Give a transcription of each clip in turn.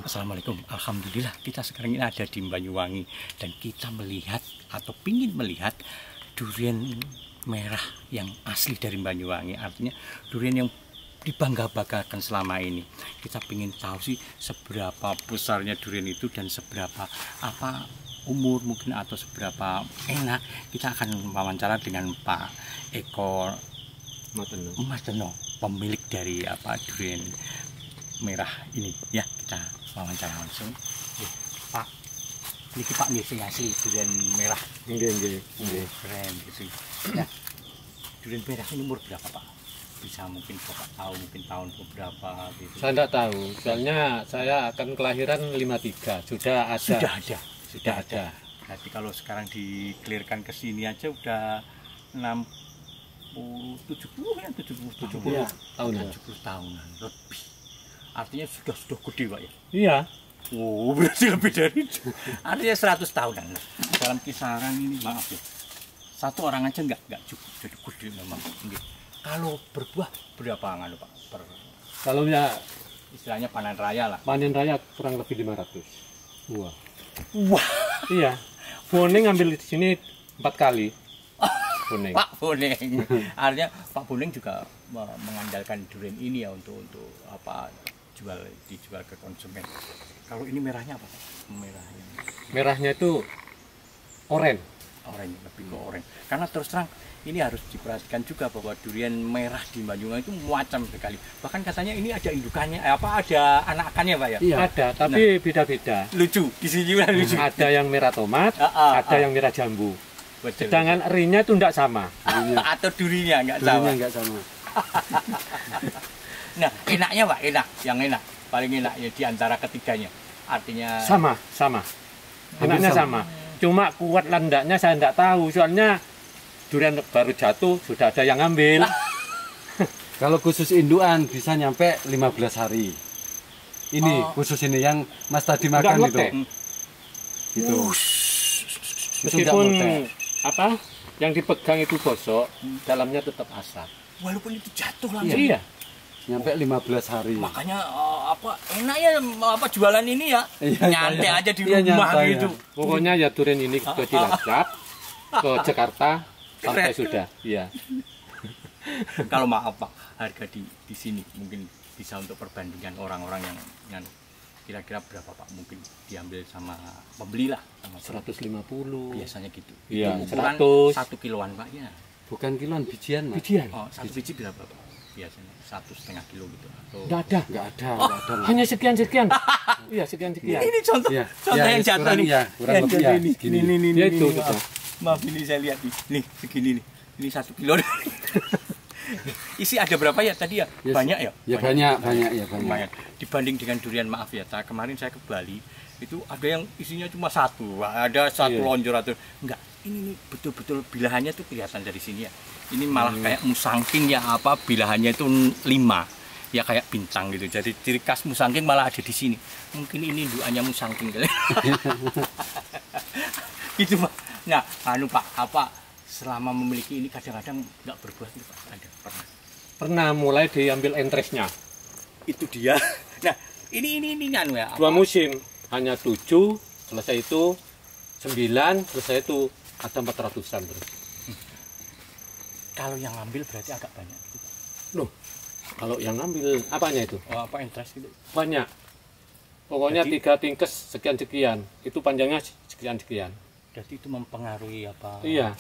Assalamualaikum. Alhamdulillah kita sekarang ini ada di Banyuwangi dan kita melihat atau ingin melihat durian merah yang asli dari Banyuwangi. Artinya durian yang dibangga-banggakan selama ini. Kita ingin tahu sih seberapa besarnya durian itu dan seberapa apa umur mungkin atau seberapa enak. Kita akan wawancara dengan Pak Eko Mateno, pemilik dari durian merah ini ya, kita wawancara langsung. Pak, ini Pak nih asli durian merah. Nggih. Keren gitu. Nah, durian merah ini umur berapa Pak? Bisa mungkin Bapak tahu mungkin tahun berapa gitu. Saya tidak tahu, soalnya saya akan kelahiran 53, sudah ada. Berarti kalau sekarang dikelirkan ke sini aja udah 70 ya, tahunan. 70 tahunan lebih. Artinya sudah gede Pak ya? Iya. Oh, berarti lebih dari itu. Artinya 100 tahunan. Dalam kisaran ini, maaf ya, satu orang aja nggak cukup, jadi gede memang. Kalau berbuah berapa nganu Pak? Kalau ya Istilahnya panen raya lah. panen raya kurang lebih 500 buah. Wah, Iya. Boning ngambil di sini 4 kali. Boning. Pak Boning. Artinya Pak Boning juga mengandalkan durian ini ya untuk dijual ke konsumen. Kalau ini merahnya apa Pak? Merahnya itu oranye. Oranye, lebih ke oranye. Karena terus terang ini harus diperhatikan juga bahwa durian merah di Banyuwangi itu macam sekali. Bahkan katanya ini ada indukannya, ada anakannya Pak ya? Iya. Ada, tapi beda-beda. Lucu, di sini juga lucu. Ada yang merah tomat, ada yang merah jambu. Betul. Sedangkan erinya itu tidak sama. Atau durinya nggak sama. Enggak sama. Nah, enaknya Pak, yang enak, paling enak ya di antara ketiganya. Artinya Sama. Enaknya sama. Cuma kuat landaknya saya tidak tahu, soalnya durian baru jatuh sudah ada yang ngambil. Kalau khusus induan bisa nyampe 15 hari. Ini khusus ini yang Mas tadi makan itu. Itu. Meskipun yang dipegang itu gosok, dalamnya tetap asam. Walaupun itu jatuh langsung. Iya. Nyampe 15 hari. Makanya enaknya jualan ini ya. Iya, nyantai aja di iya, rumah nyantai, gitu. ya. Pokoknya ya durian ini ke Cilacap, ke Jakarta sampai Keren. sudah. Iya. Kalau maaf Pak, harga di sini mungkin bisa untuk perbandingan orang-orang yang kira-kira berapa Pak mungkin diambil sama pembeli lah sama 150. biasanya gitu. Iya, Itu ukuran 100. 1 kiloan Pak ya. Bukan kiloan, bijian, Mas. Bijian. Satu biji berapa Pak? Biasanya 1,5 kilo gitu atau Enggak ada. Mas. Hanya sekian. Iya, sekian. ini contoh Iya. contoh Ya, yang jatuh kurang, nih. ya, kurang Yang lebih jatuh ya, ini. segini. Ini. Ya, itu. Maaf ini saya lihat nih segini nih. Ini 1 kilo. Isi ada berapa ya tadi ya? Yes. Banyak ya? Ya banyak. Lumayan. Dibanding dengan durian, maaf ya, kemarin saya ke Bali itu ada yang isinya cuma satu, ada satu lonjor atau enggak. Ini betul-betul bilahannya tuh kelihatan dari sini ya. Ini malah kayak musangking ya, bilahannya itu 5 ya, kayak bintang gitu. Jadi ciri khas musangking malah ada di sini. Mungkin ini indukannya musangking kali. Gitu Pak. Nah, Pak, selama memiliki ini kadang-kadang nggak berbuah gitu Pak. Ada Pernah mulai diambil entresnya. itu dia. Nah, ini nganu ya. 2 musim, hanya 7, selesai itu 9, selesai itu ada 400-an terus. Kalau yang ngambil berarti agak banyak. Loh, kalau yang ngambil apanya itu? Interest gitu. Banyak. Pokoknya Jadi- 3 tingkes sekian, itu panjangnya sekian. Berarti itu mempengaruhi apa? Iya.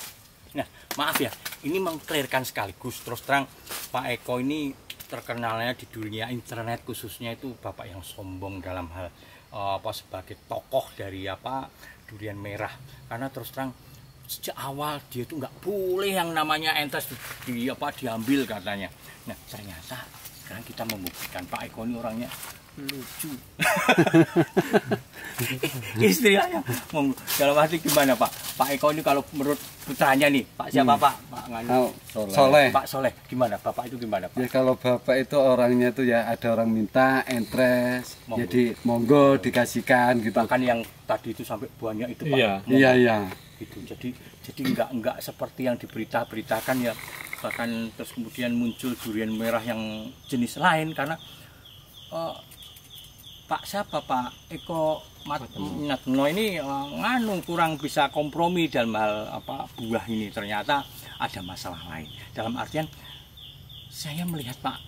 Nah, maaf ya, ini mengklirkan sekaligus. Terus terang, Pak Eko ini terkenalnya di dunia internet khususnya itu Bapak yang sombong dalam hal sebagai tokoh dari durian merah. Karena terus terang sejak awal dia itu nggak boleh yang namanya entes diambil katanya. Nah, ternyata sekarang kita membuktikan Pak Eko ini orangnya lucu. Istilahnya dalam arti gimana Pak? Pak Eko ini kalau menurut putranya nih, Pak siapa Pak? Pak Nganu. Soleh. Pak Soleh, gimana? Bapak itu gimana Pak? Ya kalau bapak itu orangnya itu ya ada orang minta entres, Monggo. jadi monggo dikasihkan gitu. Bahkan yang tadi itu sampai buahnya itu Pak. Iya. Monggo. Iya. Gitu. Jadi enggak seperti yang diberitakan ya. Bahkan terus kemudian muncul durian merah yang jenis lain karena Pak siapa Pak Eko Matno ini nganu kurang bisa kompromi dalam hal apa buah ini, ternyata ada masalah lain. Dalam artian saya melihat Pak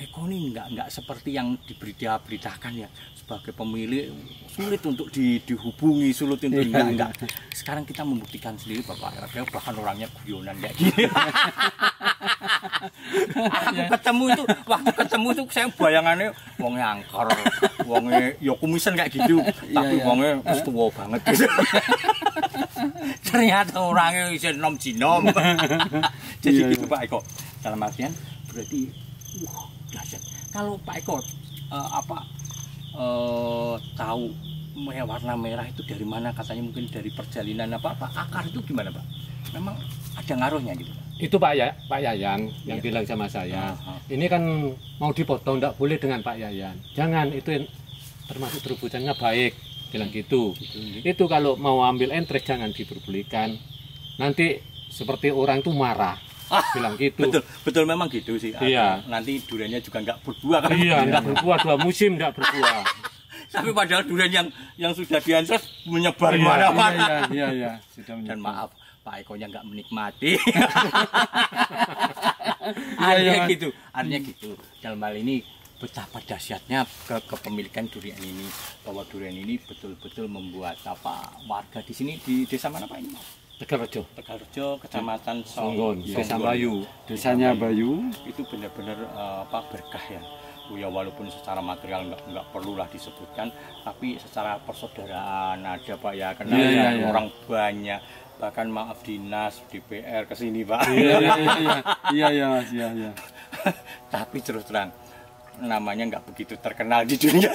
Eko ini nggak seperti yang diberitakan ya, sebagai pemilik sulit untuk dihubungi, sulit untuk enggak. Sekarang kita membuktikan sendiri Bapak, bahkan orangnya guyonan kayak gini. Waktu ketemu itu saya bayangannya wongnya angker, wongnya ya kumisan kayak gitu, tapi wongnya wis tuwa banget gitu. Ternyata orangnya bisa nom-jinom. Jadi gitu Pak Eko. Dalam artian berarti dahsyat. Kalau Pak Eko tahu warna merah itu dari mana, katanya mungkin dari perjalinan apa akar itu gimana Pak? Memang ada ngaruhnya gitu Pak? Itu Pak Yayan yang bilang sama saya, ini kan mau dipotong, tidak boleh dengan Pak Yayan. Jangan, itu termasuk terobosannya baik, bilang gitu. Itu kalau mau ambil entrek jangan diperbolehkan. Nanti seperti orang itu marah, bilang gitu. Betul memang gitu sih. Iya. Nanti duriannya juga nggak berbuah kan? Iya, nggak berbuah, 2 musim nggak berbuah. Tapi padahal durian yang sudah diansos menyebar kemana-mana. Iya. Dan maaf, Pak Ekonya nggak menikmati. Artinya gitu. Dalam hal ini betapa dahsyatnya kepemilikan durian ini, bahwa durian ini betul-betul membuat warga di sini, di desa mana Pak ini? Tegalrejo, Kecamatan Songgon, Desa Bayu. Desanya Bayu itu benar-benar berkah ya. Ya walaupun secara material nggak perlulah disebutkan, tapi secara persaudaraan ada Pak ya, karena orang banyak, bahkan maaf dinas DPR kesini Pak. Iya Mas, iya. Tapi terus terang namanya nggak begitu terkenal di dunia.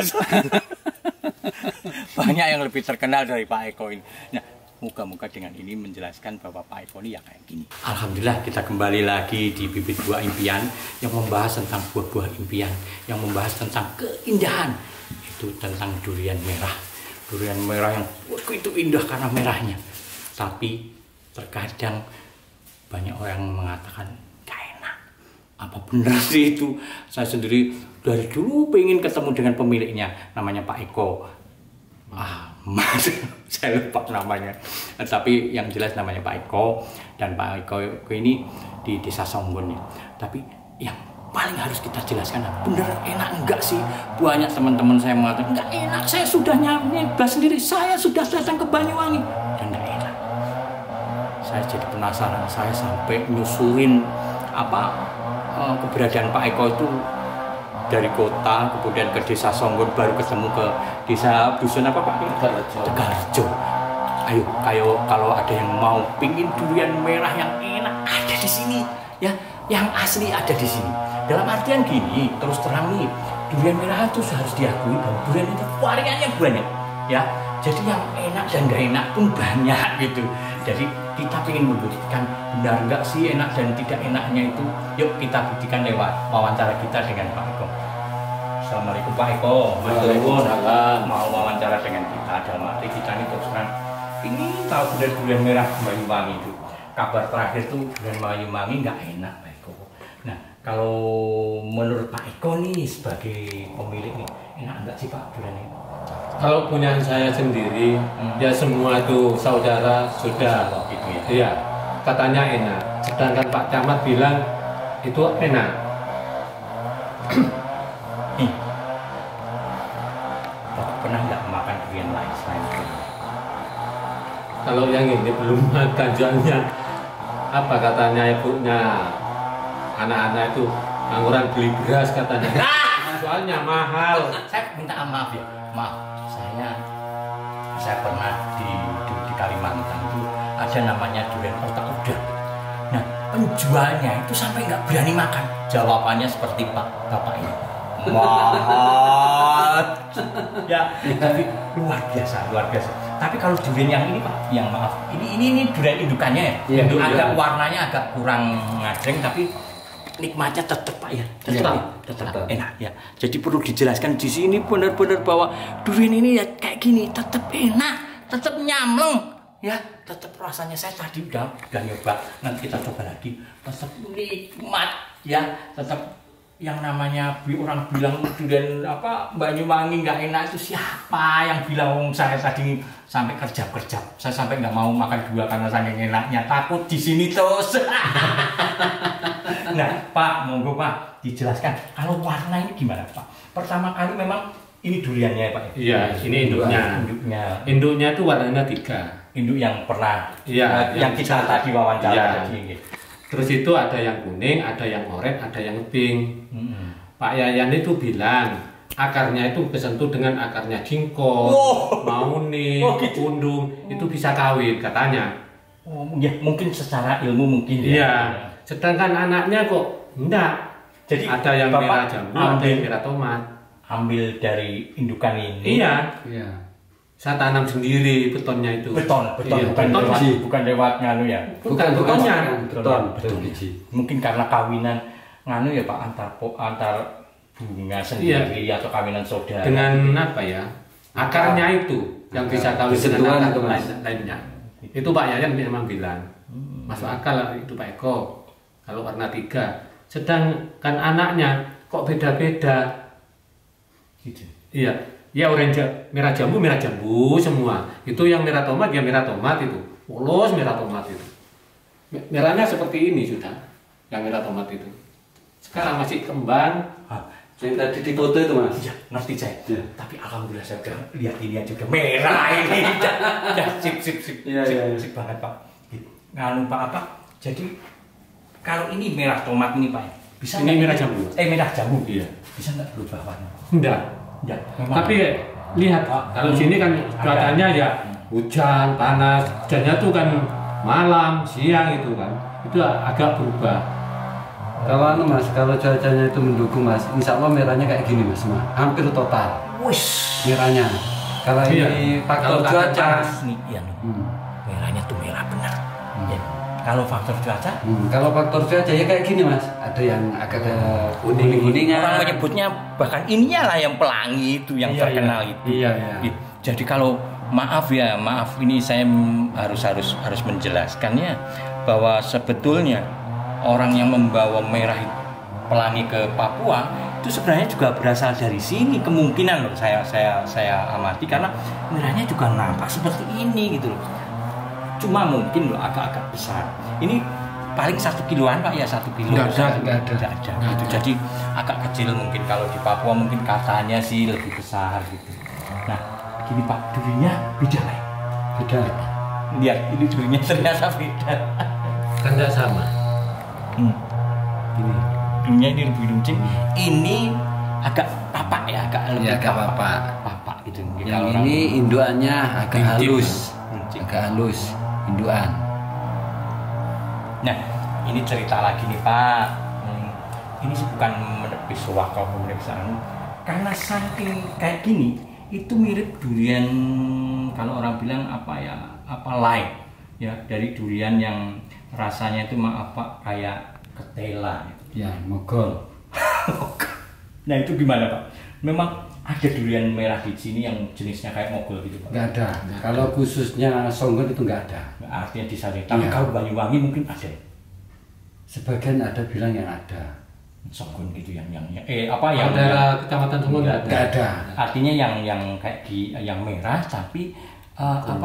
Banyak yang lebih terkenal dari Pak Eko ini. Nah, moga-moga dengan ini menjelaskan bahwa Pak Eko ini ya kayak gini. Alhamdulillah kita kembali lagi di Bibit Buah Impian yang membahas tentang buah-buah impian, yang membahas tentang keindahan, itu tentang durian merah. Durian merah yang itu indah karena merahnya. Tapi terkadang banyak orang mengatakan gak enak. Apa benar sih itu? Saya sendiri dari dulu pengen ketemu dengan pemiliknya, namanya Pak Eko. Mas, saya lupa namanya. Tapi yang jelas namanya Pak Eko, dan Pak Eko ini di Desa Songgon ya. Tapi yang paling harus kita jelaskan, bener enak enggak sih? Banyak teman-teman saya mengatakan enggak enak. Saya sudah nyoba sendiri, saya sudah datang ke Banyuwangi dan enggak enak. Saya jadi penasaran, saya sampai nyusurin keberadaan Pak Eko itu dari kota, kemudian ke Desa Songgon, baru ketemu ke Desa Dusun apa Pak? Tegalrejo. Ayo kalau ada yang mau pingin durian merah yang enak, ada di sini ya, yang asli ada di sini. Dalam artian gini, terus terang nih, durian merah itu harus diakui bahwa durian itu variannya banyak ya. Jadi yang enak dan gak enak pun banyak gitu. Jadi kita ingin membuktikan benar nggak sih enak dan tidak enaknya itu. Yuk kita buktikan lewat wawancara kita dengan Pak Eko. Assalamualaikum Pak Eko. Waalaikumsalam. Mau wawancara dengan kita, dalam arti kita ini terus terang ingin tahu benar durian merah Banyuwangi itu. Kabar terakhir tuh durian Banyuwangi nggak enak Pak Eko. Nah kalau menurut Pak Eko nih sebagai pemilik nih, enak nggak sih Pak durian ini? Kalau punya saya sendiri, ya semua itu saudara sudah gitu ya. Iya, katanya enak. Sedangkan Pak Camat bilang itu enak. Bapak pernah nggak makan durian lain selain itu? Kalau yang ini belum makan, soalnya apa katanya ibunya, anak-anak itu angguran beli beras katanya. Soalnya mahal. Saya minta maaf ya, maaf. Saya pernah di Kalimantan itu ada namanya durian otak udang. Nah penjualnya itu sampai nggak berani makan. Jawabannya seperti Bapak ini. Mahal. Ya, tapi luar biasa. Tapi kalau durian yang ini Pak, yang maaf, ini durian indukannya ya. Agak warnanya agak kurang ngadreng, tapi nikmatnya tetap Pak ya, tetap enak ya. Jadi perlu dijelaskan di sini benar-benar bahwa durian ini ya kayak gini, tetap enak, tetap nyamleng ya, tetap rasanya. Saya tadi udah nyoba, nanti kita coba lagi, tetap nikmat ya, tetap yang namanya orang bilang durian apa Banyuwangi nggak enak itu siapa yang bilang? Saya tadi sampai kerja, saya sampai nggak mau makan 2 karena saking enaknya, takut di sini terus. Nah Pak, monggo Pak dijelaskan kalau warna ini gimana Pak? Pertama kali memang ini duriannya Pak? Iya, ini induknya. Induknya itu warnanya 3. Induk yang pernah, yang kita tadi wawancara tadi. Terus itu ada yang kuning, ada yang oranye, ada yang pink. Pak Yayan itu bilang akarnya itu kesentuh dengan akarnya jingkong, mauni, kundung, itu bisa kawin katanya. Oh ya, mungkin secara ilmu mungkin ya. Iya. Sedangkan anaknya kok enggak. Jadi ada yang merah jambu, ada yang merah tomat. Ambil dari indukan ini. Iya. Saya tanam sendiri betonnya itu. Beton, iya, bukan lewat nganu ya. Bukan betonnya. Beton biji. Mungkin karena kawinan nganu ya Pak antar bunga sendiri atau kawinan saudara. Dengan apa ya? Akarnya itu yang bisa kawin dengan akar lainnya. Itu Pak Yayan memang bilang. Masuk akal itu Pak Eko. Kalau warna 3. Sedangkan anaknya kok beda-beda. Gitu. Iya. Ya orange, merah jambu semua. Itu yang merah tomat, ya merah tomat itu. Polos merah tomat itu. Merahnya seperti ini sudah. Yang merah tomat itu. Sekarang masih kembang. Yang tadi di foto itu Mas. Iya, ngerti saya. Ya. Tapi alhamdulillah saya udah lihat ini juga merah ini. Ya, sip banget Pak. Nganu Pak apa? Jadi kalau ini merah tomat ini Pak, bisa ini merah jambu. Merah jambu. Iya. Bisa nggak berubah warna? Enggak. Ya, tapi lihat kalau sini kan cuacanya ya hujan, panas, hujannya tuh kan malam, siang itu kan, itu agak berubah. Kalau Mas, kalau cuacanya itu mendukung Mas, insya Allah merahnya kayak gini Mas, hampir total. Merahnya. Kalau ini faktor cuaca, merahnya tuh merah benar. Ya. Kalau faktor cuaca? Kalau faktor cuaca ya kayak gini Mas, ada yang agak kuning-kuningan. Orang menyebutnya bahkan ininya lah yang pelangi itu yang terkenal itu. Iya. Jadi kalau maaf ini saya harus menjelaskannya bahwa sebetulnya orang yang membawa merah pelangi ke Papua itu sebenarnya juga berasal dari sini, kemungkinan loh saya amati karena merahnya juga nampak seperti ini gitu loh. Cuma mungkin loh agak-agak besar. Ini paling 1 kiloan Pak ya, 1 kilo. Nggak ada. Gitu. Jadi agak kecil mungkin kalau di Papua mungkin katanya sih lebih besar gitu. Nah, gini Pak, durinya beda lah. Beda. Lihat, ini durinya ternyata beda. Kan nggak sama. Ini durinya ini lebih runcing. Ini agak papak ya, agak lebih papak gitu. Yang ini induannya agak halus. Agak halus. Induan. Nah, ini cerita lagi nih Pak. Ini sih bukan menepis wakil pemeriksaan. Karena saking kayak gini, itu mirip durian kalau orang bilang light ya, dari durian yang rasanya itu kayak ketela. Ya, mogol. Nah itu gimana Pak? Memang ada durian merah di sini yang jenisnya kayak mogol gitu Pak? Nggak ada. Kalau khususnya Songgon itu nggak ada. Artinya di sana. Tapi kalau Banyuwangi mungkin ada. Sebagian ada bilang yang ada. Songgon gitu yang daerah Kecamatan Songgon nggak ada. Artinya yang kayak yang merah tapi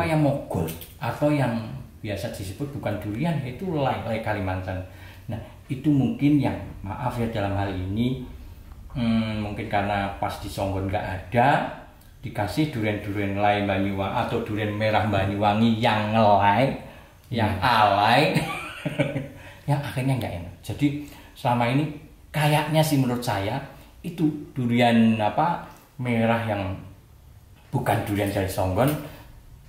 yang mogol atau yang biasa disebut bukan durian yaitu lay Kalimantan. Nah itu mungkin yang maaf ya dalam hal ini. Mungkin karena pas di Songgon nggak ada, dikasih durian lay Banyuwangi atau durian merah Banyuwangi yang ngelay, yang alay, yang akhirnya nggak enak. Jadi selama ini kayaknya sih menurut saya itu durian merah yang bukan durian dari Songgon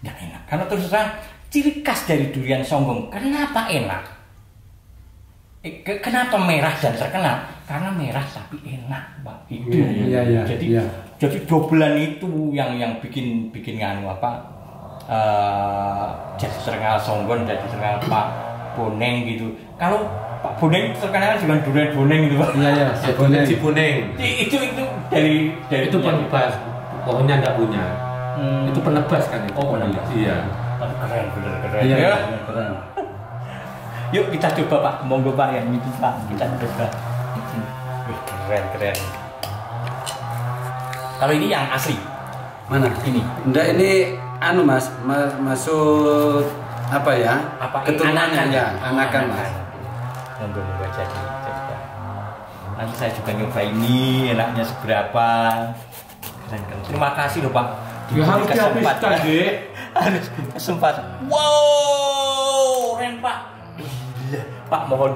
nggak enak. Karena terus terang ciri khas dari durian Songgon kenapa enak? Kenapa merah dan terkenal? Karena merah tapi enak, Pak. Itu. Iya. Jadi dobelan itu yang bikin nganu jadi terkenal Songgon, jadi terkenal Pak Boneng gitu. Kalau Pak Boneng terkenal dengan durian Boneng gitu, Pak. Iya, si Boneng. Itu dari itu penebas. Pohonnya nggak punya. Itu penebas kan itu. Oh, penebas. Iya. Keren, bener. Iya, keren. Yuk kita coba Pak, monggo Pak yang itu Pak, kita coba. Wih, keren keren. Kalau ini yang asli. Mana? Ini. Enggak, ini anu Mas, masuk apa ya? Apa keturunannya ya, anakan Mas. Monggo jadi. Nanti saya juga nyoba ini enaknya seberapa. Keren. Terima kasih loh Pak. Ya harus dihabiskan, Dek. Harus kesempatan. Wow, keren Pak. Gila. Pak mohon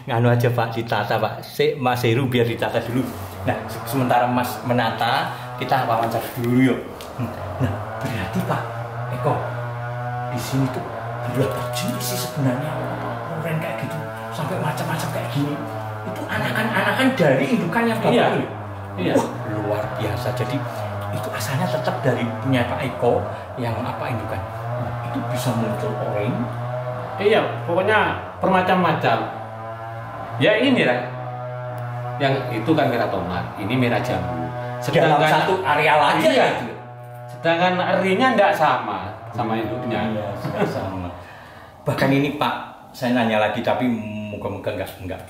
nganu aja Pak, ditata Pak. Mas Heru biar ditata dulu. Nah, sementara Mas menata, kita wawancara dulu yuk. Nah, berarti Pak Eko di sini tuh berapa jenis sih sebenarnya keren kayak gitu, sampai macam-macam kayak gini. Itu anakan dari indukan yang Bapak Iya. ini. Iya. Wah, luar biasa. Jadi itu asalnya tetap dari punya Pak Eko yang apa indukan. Itu bisa muncul orange. Iya, pokoknya bermacam-macam. Ya ini lah. Yang itu kan merah tomat, ini merah jambu. Dalam satu areal aja iya. ya. Gitu. Sedangkan erinya enggak sama induknya. Iya, sama. Bahkan ini Pak, saya nanya lagi tapi moga-moga enggak.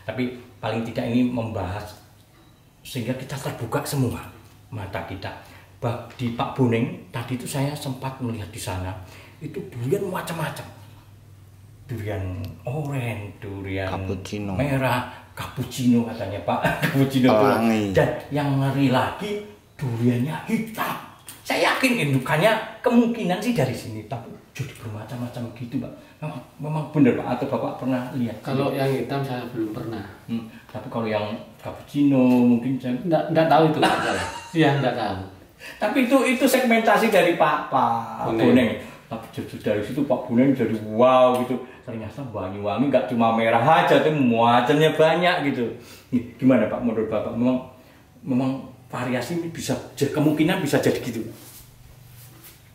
Tapi paling tidak ini membahas sehingga kita terbuka semua mata kita. Di Pak Boneng tadi itu saya sempat melihat di sana itu durian macam-macam. Durian oranye, durian Cappuccino. merah, cappuccino katanya Pak, cappuccino Pelangi. dan yang ngeri lagi duriannya hitam. Saya yakin indukannya kemungkinan sih dari sini, tapi jadi bermacam-macam gitu Pak. Memang benar Pak, atau Bapak pernah lihat? Kalau yang hitam saya belum pernah. Tapi kalau yang cappuccino mungkin saya Enggak tahu itu. Iya, enggak tahu. tapi itu segmentasi dari Pak Boneng. Tapi justru dari situ Pak Boneng jadi wow gitu. Ternyata Banyuwangi nggak cuma merah aja, tapi macamnya banyak gitu. Gimana Pak menurut Bapak? Memang variasi ini bisa kemungkinan bisa jadi gitu.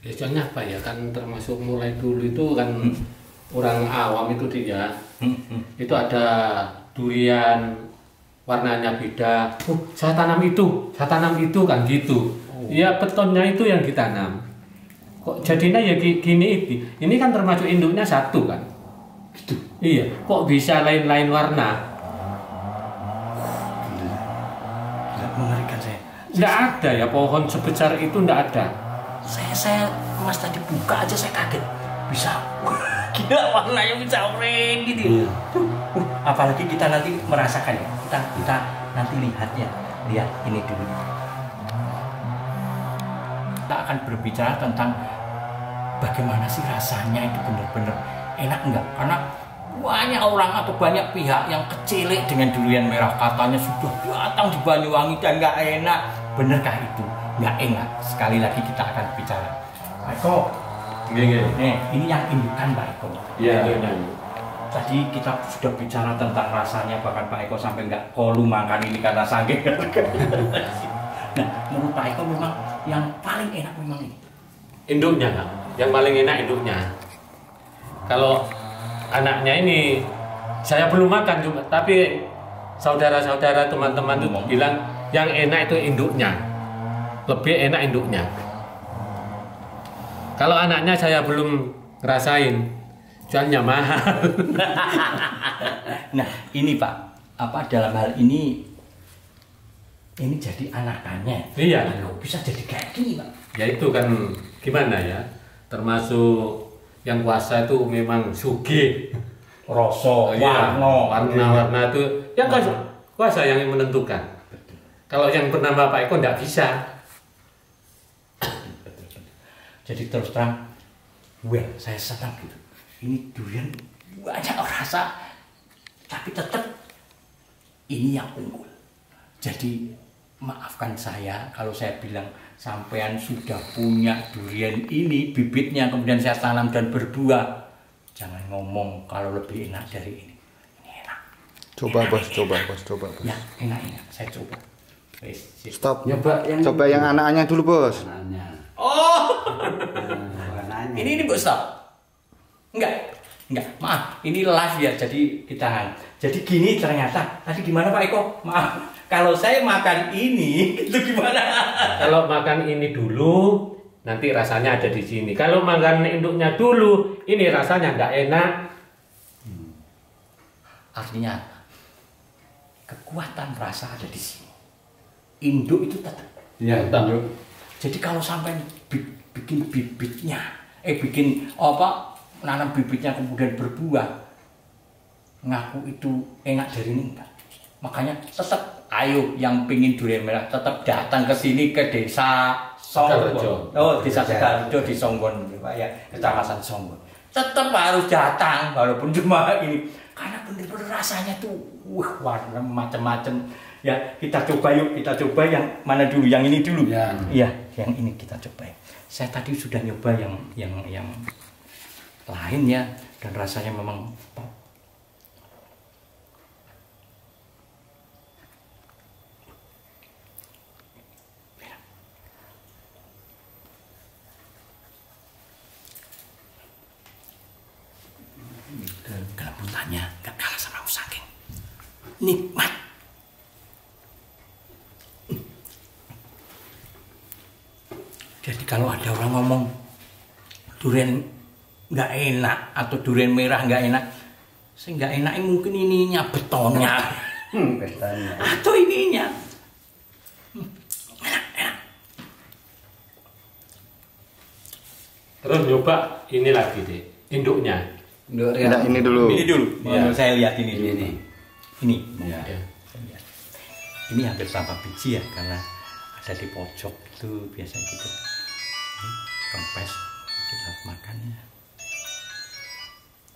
Biasanya apa ya, kan termasuk mulai dulu itu kan orang awam itu dia. Itu ada durian warnanya beda. Saya tanam itu kan gitu. Ya betonnya itu yang ditanam. Kok jadinya ya gini. Ini kan termasuk induknya satu kan. Gitu. Iya. Kok bisa lain-lain warna? Nggak mengerikan saya. Nggak ada ya pohon sebesar itu, nggak ada. Saya Mas tadi buka aja saya kaget. Bisa. Gila warnanya bisa oranye gitu. Apalagi kita nanti merasakan ya. Kita nanti lihat ini dulu. Kita akan berbicara tentang bagaimana sih rasanya itu benar-benar enak enggak? Karena banyak orang atau banyak pihak yang kecilik dengan durian merah, katanya sudah datang di Banyuwangi dan nggak enak. Benarkah itu? Nggak enak. Sekali lagi kita akan bicara. Pak Eko, ini yang indukan Pak Eko. Iya. Tadi kita sudah bicara tentang rasanya, bahkan Pak Eko sampai nggak kolu makan ini karena saking. Nah, menurut Pak Eko memang yang paling enak memang ini. Induknya kan? Yang paling enak induknya. Kalau anaknya ini saya belum makan juga, tapi saudara-saudara teman-teman itu bilang yang enak itu induknya. Lebih enak induknya. Kalau anaknya saya belum ngerasain, jualnya mahal. Nah, ini Pak, apa dalam hal ini jadi anakannya. Iya. Loh, bisa jadi kayak gini Pak. Ya itu kan gimana ya? Termasuk yang puasa itu memang sugih. Rasa, warna itu yang kuasa yang menentukan. Kalau yang bernama Pak Eko enggak bisa. Jadi terus terang, saya senang gitu. Ini durian banyak rasa, tapi tetap ini yang unggul. Jadi maafkan saya kalau saya bilang sampean sudah punya durian ini, bibitnya kemudian saya tanam dan berbuah. Jangan ngomong kalau lebih enak dari ini. Ini enak. Coba enak, bos, coba bos. Ya, enak. Saya coba. Stop. Nyoba Coba yang anak-anaknya dulu bos. Warnanya. Oh, Warnanya. ini bos stop. Enggak, maaf, ini live ya, jadi kita jadi gini ternyata. Tadi gimana Pak Eko? Maaf, kalau saya makan ini, itu gimana? Kalau makan ini dulu, nanti rasanya ada di sini. Kalau makan induknya dulu, ini rasanya nggak enak. Artinya kekuatan rasa ada di sini. Induk itu tetap. Iya, induk. Jadi kalau sampai bikin bibitnya, bikin apa, nanam bibitnya kemudian berbuah, ngaku itu enak dari ini enggak. Makanya tetap ayo yang pingin durian merah tetap datang ke sini ke desa Songgon. Oh, desa Tegalrejo di Songgon, Pak ya, kecamatan Songgon. Tetap harus datang walaupun cuma ini, karena benar-benar rasanya tuh warna macam-macam. Ya, kita coba yuk, kita coba yang mana dulu? Yang ini dulu. Ya. Iya, yang ini kita coba. Saya tadi sudah nyoba yang lain ya, dan rasanya memang kelembutannya gak kalah sama Usageng. Nikmat. Jadi kalau ada orang ngomong durian nggak enak atau durian merah nggak enak, saya nggak enak mungkin ininya betonnya, Betonnya. atau ininya. Enak. Terus nyoba ini lagi deh, induknya. Nah, ini dulu. Ini dulu. Ya. Saya lihat ini dulu. Ini. Ya. Ya. Saya lihat. Ini hampir tanpa biji ya, karena ada di pojok itu biasa gitu. Kempes kita makannya.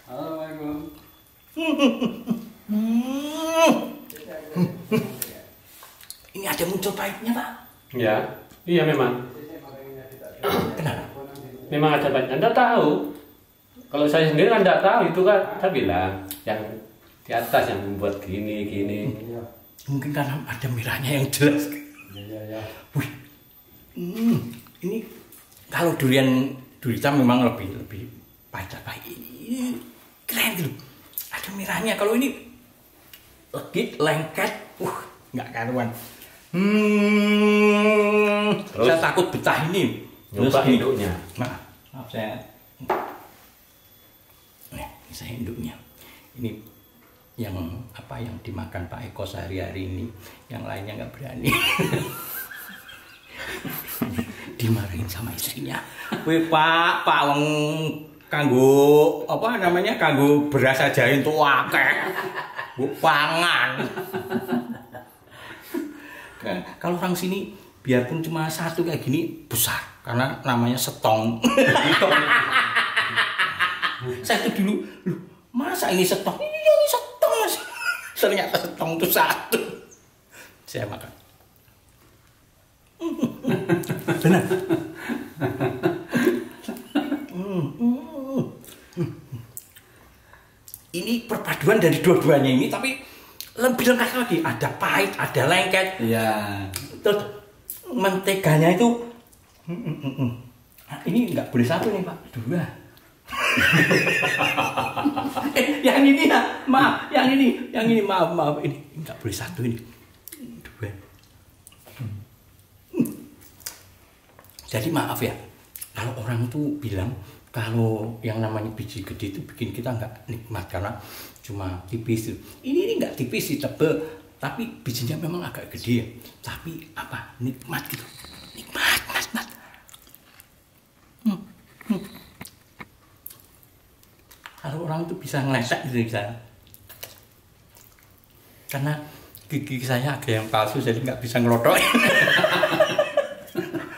Assalamualaikum. Ini ada muncul pahitnya Pak. Ya, iya memang. Kenapa? Memang ada banyak. Anda tahu. Kalau saya sendiri kan tidak tahu itu kan. Saya bilang yang di atas yang membuat gini. Mungkin karena ada merahnya yang jelas. Ya. Wih, ini kalau durian hitam memang lebih pahit. Ini keren gitu. Ada merahnya. Kalau ini legit, lengket, nggak karuan. Terus? Saya takut betah ini. Nyoba ini. induknya. Maaf saya. Ini saya induknya. Ini yang apa yang dimakan Pak Eko sehari-hari ini, yang lainnya nggak berani. Dimarahin sama istrinya. Wih Pak wong kanggo apa namanya, kanggo beras aja itu akeh. Bu pangan. Kalau orang sini biarpun cuma satu kayak gini besar karena namanya setong. Saya tuh dulu, loh, masa ini setong? Iya ini setong Mas. Ternyata setong itu satu. Saya makan. Benar. Ini perpaduan dari dua-duanya ini, tapi lebih lengkap lagi. Ada pahit, ada lengket. Iya. Terus menteganya itu, ini nggak boleh satu nih Pak, dua. Yang ini ya, maaf, yang ini maaf, ini nggak boleh satu ini, dua. Jadi maaf ya, kalau orang tuh bilang kalau yang namanya biji gede itu bikin kita nggak nikmat karena cuma tipis. Ini nggak tipis sih, tebel, tapi bijinya memang agak gede ya. Tapi apa nikmat gitu, nikmat. Kalau orang itu bisa ngelesek gitu bisa. Karena gigi saya ada yang palsu jadi nggak bisa ngelotok.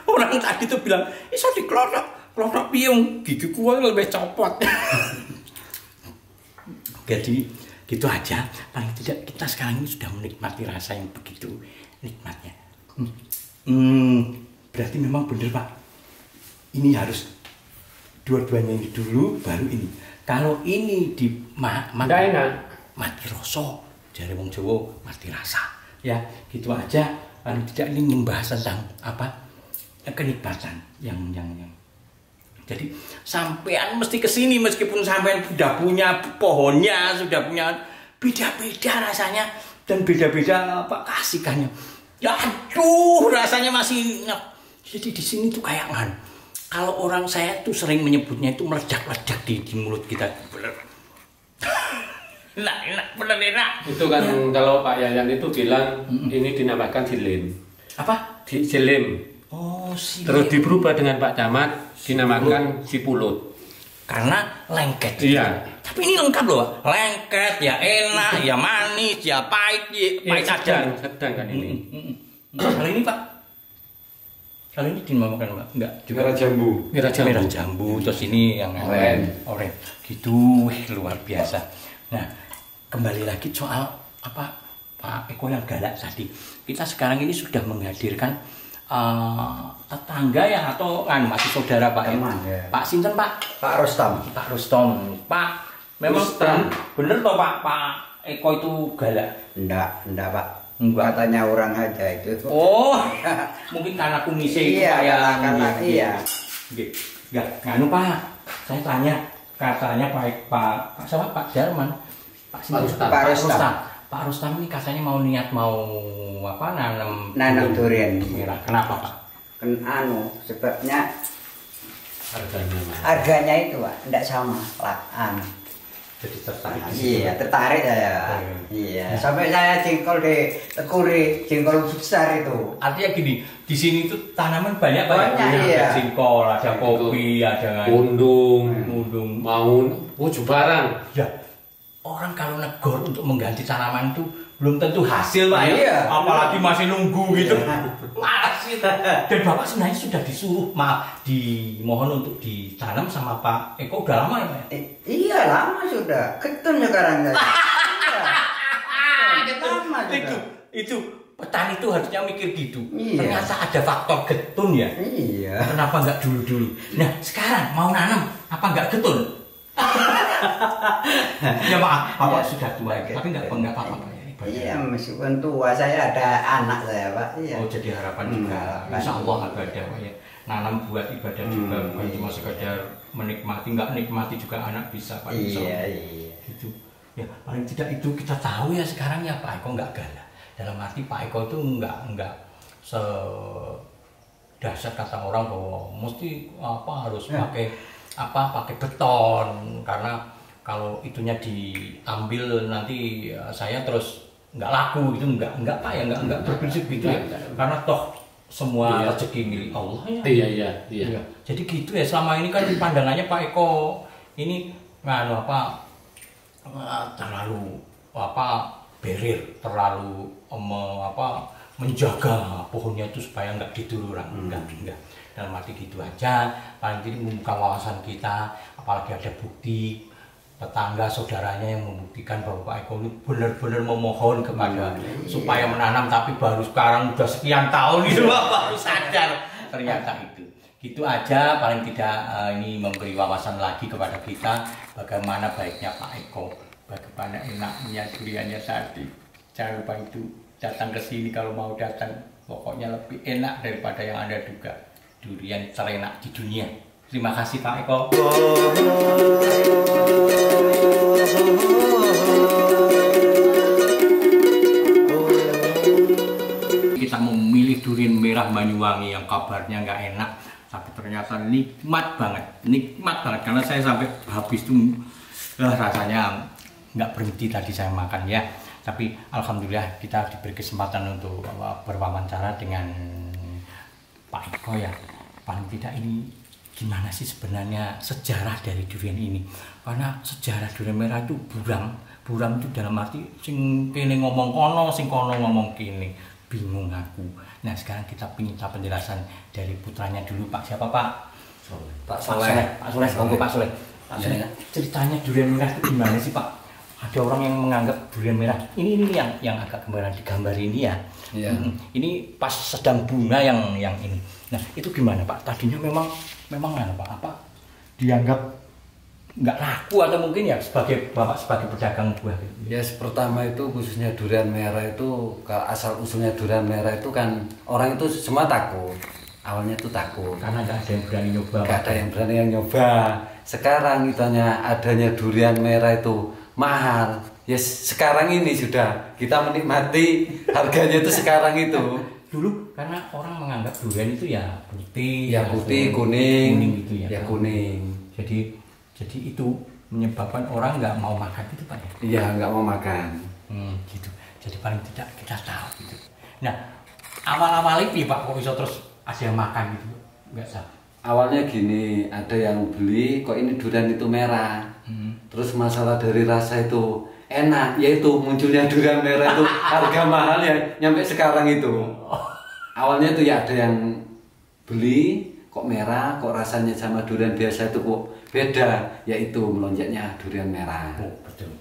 Orang tadi tuh bilang, iso dikelotok piung, gigi gua lebih copot. Jadi gitu aja, paling tidak kita sekarang ini sudah menikmati rasa yang begitu nikmatnya. Berarti memang bener Pak, ini harus dua-duanya ini dulu baru ini. Kalau ini di mati rasa, jare wong Jawa mati rasa. Ya, gitu aja. Paling tidak ini membahas tentang apa? Kenikmatan yang. Jadi sampean mesti kesini meskipun sampean sudah punya pohonnya, sudah punya, beda-beda rasanya dan beda-beda apa kasihkannya. Ya aduh, rasanya masih enak. Jadi di sini tuh kayak kalau orang saya tuh sering menyebutnya itu meledak-ledak di mulut kita. Enak, bener enak. Itu kan kalau Pak Yayan itu bilang ini dinamakan silim. Apa? Silim. Oh, silim. Terus diberubah dengan Pak Camat dinamakan sipulut. Karena lengket. Iya. Tapi ini lengkap loh, Pak. Lengket, ya enak, ya manis, ya pahit, pahit saja. Sedang kan ini. Kali ini Pak. Kali ini dinamakan Pak. Enggak, juga Merah jambu. Merah jambu. merah jambu. Terus ini yang oren. Gitu, luar biasa. Nah, kembali lagi soal apa Pak Eko yang galak tadi. Kita sekarang ini sudah menghadirkan tetangga ya atau masih saudara Pak Teman, ya? ya. Pak Sinten Pak? Pak Rostam. Pak Rustom. Pak, memang bener toh Pak Eko itu galak? Enggak Pak. Enggak. Katanya orang aja itu. Oh, mungkin karena kumisnya itu Iya, kayak karena iya. Enggak, nganu Pak. Saya tanya, katanya Pak siapa Pak Darman? Pak Rustam. Pak Rustam. Pak Rustam ini katanya mau niat mau apa Nanam durian. merah. Kenapa Pak? Kan sebabnya Harganya Mas. harganya itu Pak enggak sama lah. Jadi tertarik. Iya, tertarik saya. Iya, sampai saya jengkol di tekuri, jengkol besar itu. Artinya gini, di sini tuh tanaman banyak Banyak, Ada iya. singkol, ada kopi, ada Undung, mundung. maun, barang. Ya, orang kalau negor untuk mengganti tanaman itu belum tentu hasil Pak ya. Iya. Apalagi masih nunggu gitu. Malas gitu. Dan Bapak sebenarnya sudah disuruh, dimohon untuk ditanam sama Pak Eko udah lama ya Pak ya? Iya, lama sudah. Ketun sekarang saya. Iya. Lama sudah. Itu petani itu harusnya mikir gitu. Iya. Ternyata ada faktor getun ya. Iya. Kenapa nggak dulu-dulu? Nah sekarang mau nanam apa nggak getun? Ya maaf, Bapak sudah tua, tapi nggak apa-apa Pak ya. Iya, meskipun tua saya ada anak saya Pak. Iya. Oh jadi harapan juga, insya Allah ibadah Pak ya. Nanam buat ibadah juga, bukan cuma sekedar menikmati, nggak nikmati juga anak bisa Pak. Insya Iya, Allah. iya. Gitu. Ya paling tidak itu kita tahu ya sekarang ya Pak Eko nggak galak. Dalam arti Pak Eko itu nggak sedahsyat kata orang bahwa mesti harus pakai beton karena kalau itunya diambil nanti saya terus nggak laku itu nggak Pak ya nggak berprinsip gitu ya karena toh semua rezeki milik Allah ya. Iya. Jadi gitu ya selama ini kan pandangannya Pak Eko ini terlalu berir terlalu menjaga pohonnya itu supaya nggak ditiru orang enggak dalam arti gitu aja paling tidak membuka wawasan kita apalagi ada bukti tetangga saudaranya yang membuktikan bahwa Pak Eko ini benar-benar memohon kepada supaya menanam tapi baru sekarang udah sekian tahun itu baru sadar ternyata itu gitu aja paling tidak ini memberi wawasan lagi kepada kita bagaimana baiknya Pak Eko bagaimana enaknya duriannya tadi jangan lupa itu datang ke sini kalau mau datang pokoknya lebih enak daripada yang Anda duga durian terenak di dunia. Terima kasih Pak Eko. Kita memilih durian merah Banyuwangi yang kabarnya nggak enak, tapi ternyata nikmat banget karena saya sampai habis itu rasanya nggak berhenti tadi saya makan ya. Tapi alhamdulillah kita diberi kesempatan untuk berwawancara dengan Pak Eko ya. Paling tidak ini gimana sih sebenarnya sejarah dari durian ini? Karena sejarah durian merah itu buram itu dalam arti sing kene ngomong kono, sing kono ngomong kene. Bingung aku. Nah sekarang kita minta penjelasan dari putranya dulu Pak. Siapa Pak? Pak Soleh. Pak Soleh, monggo Pak Soleh. Pak Soleh, ceritanya durian merah itu gimana sih Pak? Ada orang yang menganggap durian merah ini yang agak digambar ini ya. Iya. Ini pas sedang bunga yang ini. Nah itu gimana Pak? Tadinya memang mana Pak? Apa dianggap nggak laku atau mungkin ya sebagai Bapak sebagai pedagang buah? Ya pertama itu khususnya durian merah itu asal usulnya durian merah itu kan orang itu semua takut. Awalnya itu takut. Karena nggak ada yang berani nyoba. Nggak ada yang berani nyoba. Sekarang itanya adanya durian merah itu mahal. Ya sekarang ini sudah kita menikmati harganya itu sekarang itu. Dulu karena orang menganggap durian itu ya putih, Ya putih, kuning gitu ya. Ya kuning. Jadi itu menyebabkan orang nggak mau makan itu Pak ya? Iya, nggak mau makan. Gitu. Jadi paling tidak kita tahu gitu. Nah, awal-awal itu Pak kok bisa terus ada yang makan gitu? Nggak tahu. Awalnya gini, ada yang beli kok ini durian itu merah. Terus masalah dari rasa itu enak, yaitu munculnya durian merah itu harga mahal ya nyampe sekarang itu. Awalnya itu ya ada yang beli kok merah, kok rasanya sama durian biasa itu kok beda, yaitu melonjaknya durian merah. Oh, betul.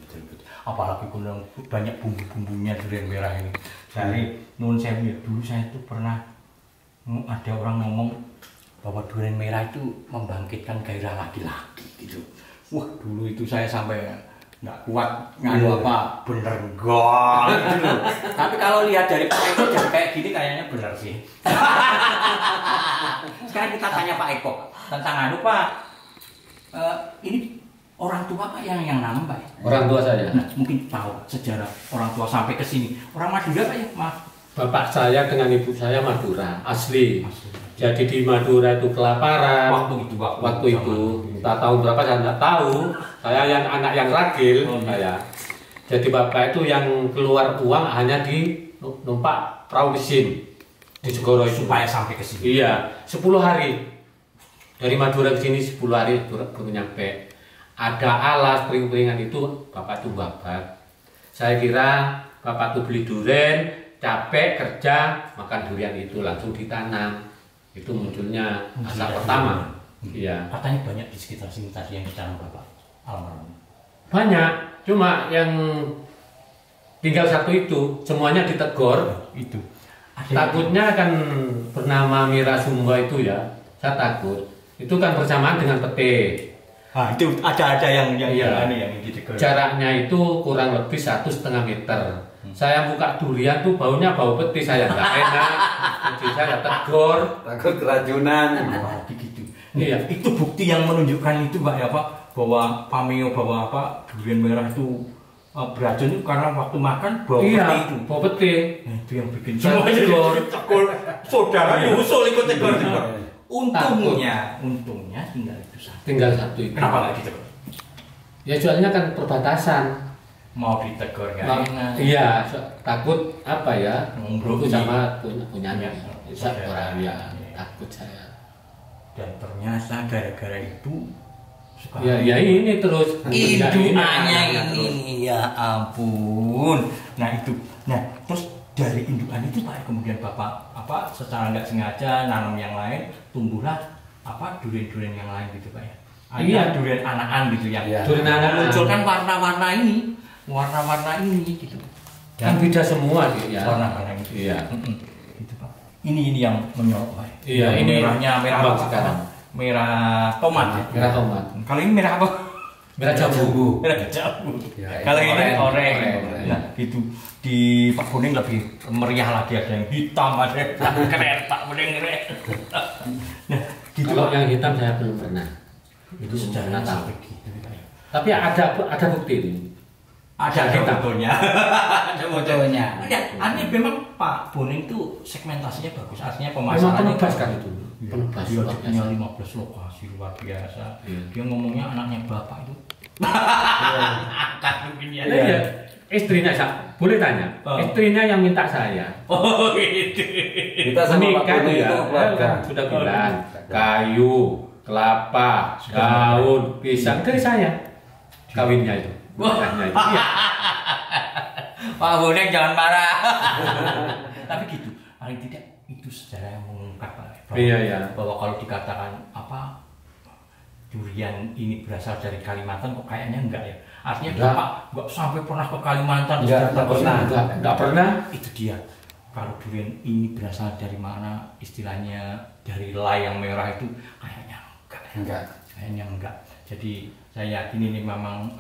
Apalagi kalau banyak bumbu-bumbunya durian merah ini. Dari nun saya dulu saya itu pernah ada orang ngomong bahwa durian merah itu membangkitkan gairah laki-laki gitu. Wah, dulu itu saya sampai nggak kuat ngadu apa bener enggak gitu. Tapi kalau lihat dari Pak Eko jadi kayak gini kayaknya bener sih. Sekarang kita tanya Pak Eko tentang anu Pak. Ini orang tua Pak yang nanam Pak ya? Orang tua saya. Nah, mungkin tahu sejarah orang tua sampai ke sini. Orang Madura Pak ya? Maaf. Bapak saya dengan ibu saya Madura, asli. Jadi di Madura itu kelaparan. Waktu itu. Tak tahu berapa saya tidak tahu. Saya yang anak yang ragil saya. Jadi bapak itu yang keluar uang hanya di numpak perahu mesin di Segoro Supaya sampai ke sini. Iya, 10 hari. Dari Madura ke sini 10 hari baru nyampe. Ada alas pering-peringan itu bapak tuh babat. Saya kira bapak tuh beli durian, capek kerja, makan durian itu langsung ditanam. Itu munculnya asal pertama. Iya. Katanya banyak di sekitar sini tadi yang ditanam bapak almarhum. Banyak, cuma yang tinggal satu itu semuanya ditegur. Itu. Takutnya kan bernama Mira Sumba itu ya, saya takut. Itu kan bersamaan dengan pete. Ah, itu ada yang Iya. yang ditegur. Jaraknya itu kurang lebih 1,5 meter. Saya buka durian tuh baunya bau peti, saya nggak enak. Jadi saya tegur. Takut keracunan. Gitu. Iya. Itu bukti yang menunjukkan itu Pak ya Pak bahwa pameo bahwa apa durian merah itu beracun itu karena waktu makan bau peti itu. Bau peti. Nah, itu yang bikin Saya semua tegur. Saudara nyusul ikut tegur. Iya. Untungnya tinggal satu itu. Kenapa nggak ditegur? Ya soalnya kan perbatasan. Mau ditegur ya? Iya, takut apa ya? Ngobrol sama punyanya. Bisa Orang ya takut saya. Dan ternyata gara-gara itu Ya ini terus. indukannya ini ya ampun. Nah itu, terus dari indukan itu Pak kemudian Bapak secara nggak sengaja nanam yang lain, tumbuhlah durian-durian yang lain gitu Pak ya. Iya, durian anakan gitu yang durian anakan munculkan warna-warna ini gitu. Kan beda semua sih ya. Warna-warna itu. Iya. Itu Pak. Ini yang menyorok Pak. Iya, ini merah apa sekarang. Merah tomat ya. Merah tomat. Kalau ini merah apa? Merah jambu. Merah jambu. Ya, Kalau ini oranye. Oranye. Nah, gitu. Di Pak Kuning lebih meriah lagi, ada yang hitam, ada yang keren Pak Kuning keren. Nah, gitu. Kalau yang hitam saya belum pernah. Itu sejarahnya sampai gitu. Tapi ada bukti ini. Ada fotonya. Ada fotonya. Ya, artinya memang Pak Kuning itu segmentasinya bagus. Artinya Memang pemasarannya penebas kan itu. Penebas. Dia luar punya biasa. 15 lokasi luar biasa. Iya. Dia ngomongnya anaknya bapak itu. Angkat mungkin ya. Iya. Istrinya boleh tanya. Oh. Istrinya yang minta saya. Oh gitu. Kita sama Pak Menikah Kuning ya. itu keluarga. Sudah bilang kayu, kelapa, daun, pisang dari saya. Kawinnya itu. Nikahnya itu. Iya. Pak Kuning jangan marah. Tapi gitu. Paling tidak itu sejarah yang mengungkap Pak. Bahwa kalau dikatakan durian ini berasal dari Kalimantan kok kayaknya enggak ya. Artinya Bapak enggak sampai pernah ke Kalimantan. Enggak pernah. Itu dia. Kalau durian ini berasal dari mana, istilahnya dari lay yang merah itu kayaknya enggak. Kayaknya enggak. Jadi saya yakin ini memang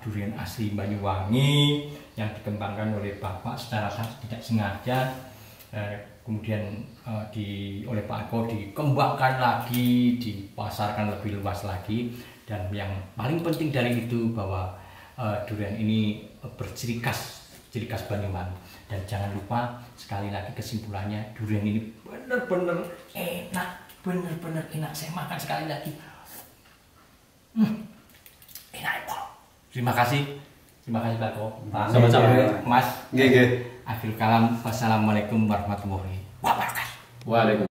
durian asli Banyuwangi yang dikembangkan oleh Bapak secara tidak sengaja. Kemudian oleh Pak Eko dikembangkan lagi, dipasarkan lebih luas lagi, dan yang paling penting dari itu bahwa durian ini berciri khas Banyuwangi. Dan jangan lupa sekali lagi kesimpulannya, durian ini benar-benar enak. Saya makan sekali lagi, enak. Terima kasih Pak Ko. Sama-sama, Mas. Nggih, nggih. Akhir kalam, wassalamualaikum warahmatullahi wabarakatuh. Waalaikumsalam.